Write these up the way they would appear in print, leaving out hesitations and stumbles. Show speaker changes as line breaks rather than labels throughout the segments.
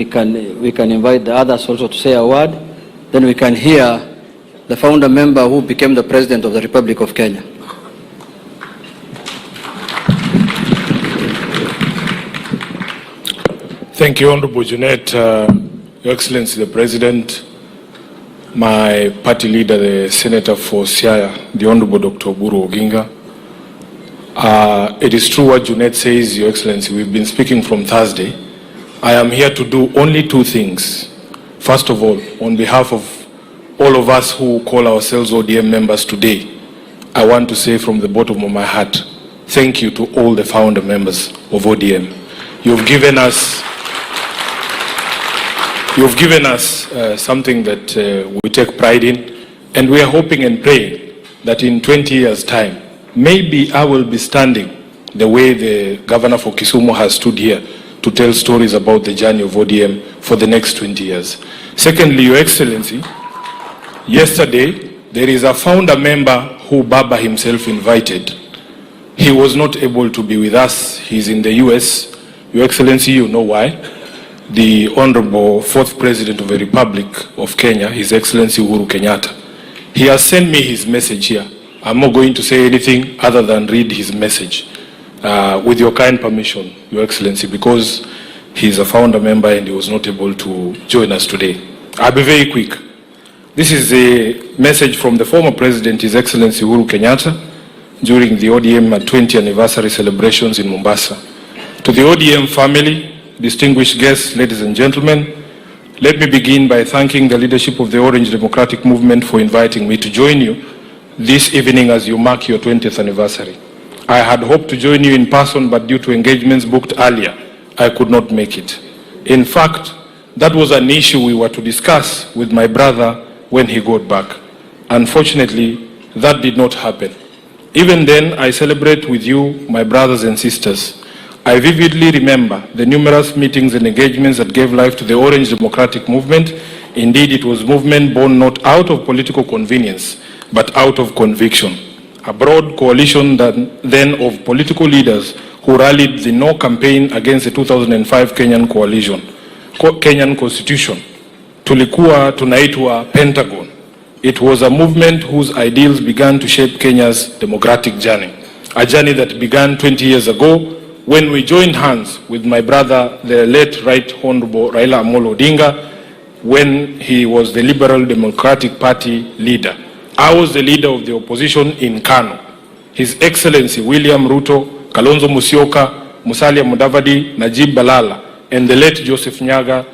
We can invite the others also to say a word. Then we can hear the founder member who became the President of the Republic of Kenya.
Thank you, Honorable Junet, Your Excellency the President, my party leader, the Senator for Siaya, the Honorable Dr. Uhuru Odinga. It is true what Junet says, Your Excellency. We've been speaking from Thursday. I am here to do only two things. First of all, on behalf of all of us who call ourselves ODM members today, I want to say from the bottom of my heart, thank you to all the founder members of ODM. You've given us something that we take pride in, and we are hoping and praying that in 20 years' time, maybe I will be standing the way the governor for Kisumu has stood here to tell stories about the journey of ODM for the next 20 years. Secondly, Your Excellency, yesterday there is a founder member who Baba himself invited. He was not able to be with us. He's in the US. Your Excellency, you know why. The Honorable Fourth President of the Republic of Kenya, His Excellency Uhuru Kenyatta, he has sent me his message here. I'm not going to say anything other than read his message. With your kind permission, Your Excellency, because he's a founder member and he was not able to join us today. I'll be very quick. This is a message from the former President, His Excellency Uhuru Kenyatta, during the ODM 20th anniversary celebrations in Mombasa. To the ODM family, distinguished guests, ladies and gentlemen, let me begin by thanking the leadership of the Orange Democratic Movement for inviting me to join you this evening as you mark your 20th anniversary. I had hoped to join you in person, but due to engagements booked earlier, I could not make it. In fact, that was an issue we were to discuss with my brother when he got back. Unfortunately, that did not happen. Even then, I celebrate with you, my brothers and sisters. I vividly remember the numerous meetings and engagements that gave life to the Orange Democratic Movement. Indeed, it was a movement born not out of political convenience, but out of conviction. A broad coalition then of political leaders who rallied the No campaign against the 2005 Kenyan Constitution. Tulikuwa tunaitwa Pentagon. It was a movement whose ideals began to shape Kenya's democratic journey. A journey that began 20 years ago when we joined hands with my brother, the late Right Honorable Raila Odinga, when he was the Liberal Democratic Party leader. I was the leader of the opposition in Kano. His Excellency William Ruto, Kalonzo Musyoka, Musalia Mudavadi, Najib Balala, and the late Joseph Nyaga.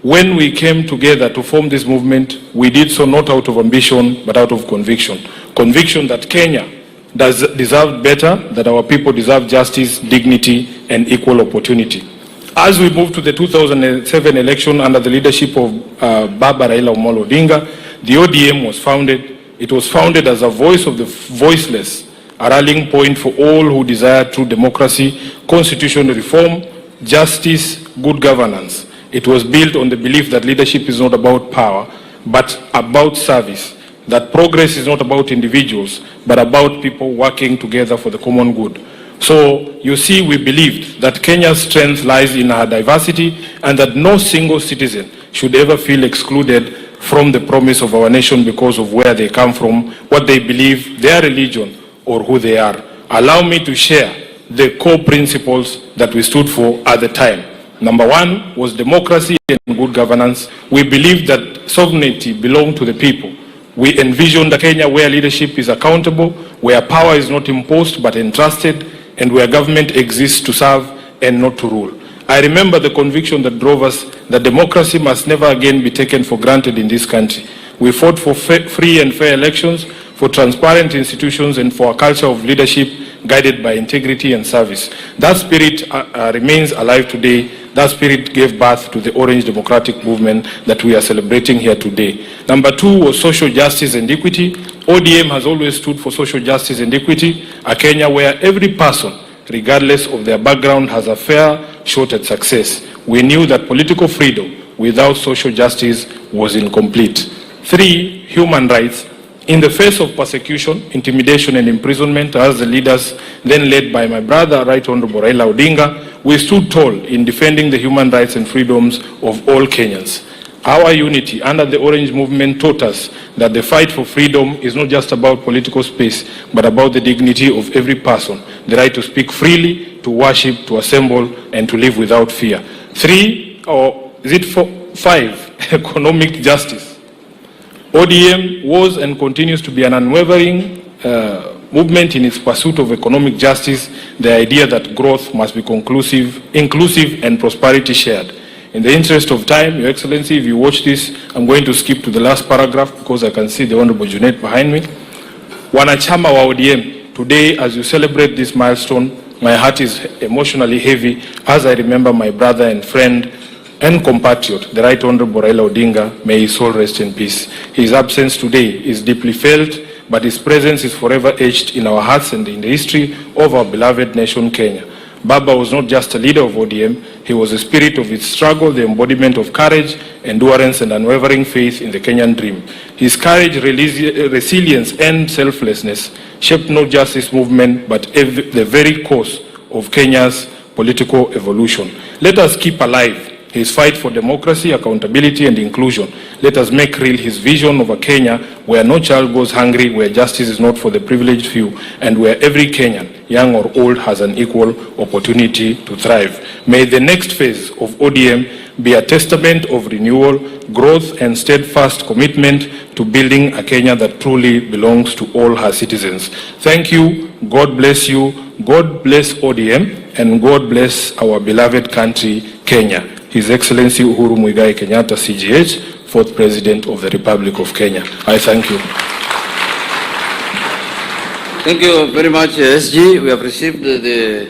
When we came together to form this movement, we did so not out of ambition, but out of conviction. Conviction that Kenya deserved better, that our people deserve justice, dignity, and equal opportunity. As we moved to the 2007 election under the leadership of Baba Raila Odinga, the ODM was founded. It was founded as a voice of the voiceless, a rallying point for all who desire true democracy, constitutional reform, justice, good governance. It was built on the belief that leadership is not about power, but about service. That progress is not about individuals, but about people working together for the common good. So, you see, we believed that Kenya's strength lies in her diversity and that no single citizen should ever feel excluded from the promise of our nation because of where they come from, what they believe, their religion, or who they are. Allow me to share the core principles that we stood for at the time. Number one was democracy and good governance. We believed that sovereignty belonged to the people. We envisioned a Kenya where leadership is accountable, where power is not imposed but entrusted, and where government exists to serve and not to rule. I remember the conviction that drove us that democracy must never again be taken for granted in this country. We fought for free and fair elections, for transparent institutions, and for a culture of leadership guided by integrity and service. That spirit remains alive today. That spirit gave birth to the Orange Democratic Movement that we are celebrating here today. Number two was social justice and equity. ODM has always stood for social justice and equity, a Kenya where every person, regardless of their background, has a fair shot at success. We knew that political freedom without social justice was incomplete. Three, human rights. In the face of persecution, intimidation, and imprisonment, as the leaders then led by my brother, Right Honorable Raila Odinga, we stood tall in defending the human rights and freedoms of all Kenyans. Our unity under the Orange Movement taught us that the fight for freedom is not just about political space, but about the dignity of every person, the right to speak freely, to worship, to assemble, and to live without fear. 3, or is it 5, economic justice. ODM was and continues to be an unwavering movement in its pursuit of economic justice, the idea that growth must be inclusive, and prosperity shared. In the interest of time, Your Excellency, if you watch this, I'm going to skip to the last paragraph because I can see the Honorable Junet behind me. Wanachama wa ODM, today as you celebrate this milestone, my heart is emotionally heavy as I remember my brother and friend and compatriot, the Right Honorable Raila Odinga. May his soul rest in peace. His absence today is deeply felt, but his presence is forever etched in our hearts and in the history of our beloved nation, Kenya. Baba was not just a leader of ODM, he was the spirit of its struggle, the embodiment of courage, endurance, and unwavering faith in the Kenyan dream. His courage, resilience, and selflessness shaped not just this movement, but the very course of Kenya's political evolution. Let us keep alive his fight for democracy, accountability, and inclusion. Let us make real his vision of a Kenya where no child goes hungry, where justice is not for the privileged few, and where every Kenyan, young or old, has an equal opportunity to thrive. May the next phase of ODM be a testament of renewal, growth, and steadfast commitment to building a Kenya that truly belongs to all her citizens. Thank you. God bless you. God bless ODM, and God bless our beloved country, Kenya. His Excellency Uhuru Kenyatta, CGH, 4th President of the Republic of Kenya. I thank you.
Thank you very much, SG. We have received the